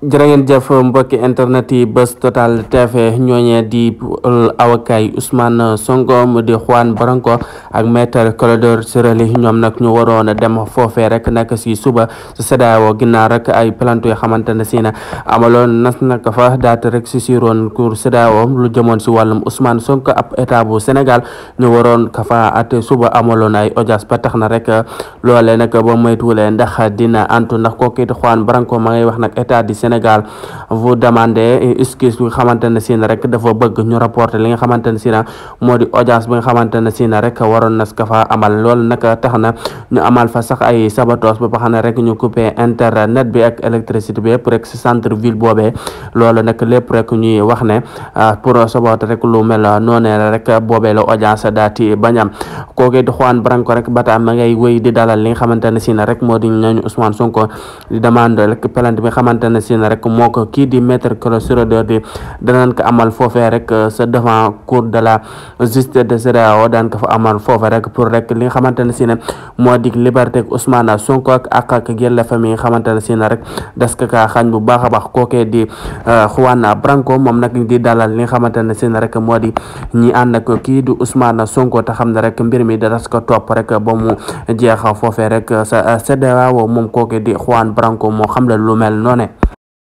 jërë ngeen jëf mbokki internet yi Buzz Total TV ñooñee di avocat yi Ousmane Sonko mu di Juan Branco ak maître Clédor Ciré Ly ñoom nag ñu waroon a dem foofee rek nag si suba su CEDEAO ginnaaw rek ay plainte yoo xamante ne si na amaloon nas nag fa daate rek si siroon cour CEDEAO lu jëmoon si wàllum Ousmane Sonko ab état bu Sénégal ñu waroon ka fa ate suba amaloon ay audience ba tax na rek loole nag ba moytuwulee ndax dina antu ndax kooku it Juan Branco ma ngay wax nag état di Sénégal vous demandez excuse bi nga xamante ne si rek dafa bëgg ñu rapporter li nga xamante ne si moo di audience bi nga xamante ne si rek waroon nas ka fa amal loolu nag tax na ñu amal fa sax ay sabotage ba xam ne rek ñu coupé internet bi ak électricité bi yëpp rek si centre ville boobee loolu nag lépp rek ñuy wax ne pour saboter rek lu mel noonee rek boobee la audience daati bañam kooku di Juan Branco rek bata ma ngay wéy di dalal li nga xamante ne si rek moo di ñooñu Ousmane Sonko di demande rek plainte bi nga xamante ne si rek moo ko kii di maître Clédor Ciré Ly di danañ ko amal foofee rek sa devant cour de la justice de CEDEAO daan ko fa amal foofee rek pour rek li nga xamante ne si ne moo di liberté ak Ousmane Sonko ak yelleefam yi nga xamante ne si rek des ko kaa xañ bu baax a baax kookee di Juan Branco moom nag di dalal li nga xamante ne si rek moo di ñi ànd ak kii di Ousmane Sonko te xam ne rek mbir mi da das ko topp rek ba mu jeex foofee rek sa CEDEAO moom kookee di Juan Branco moo xam la lu mel noone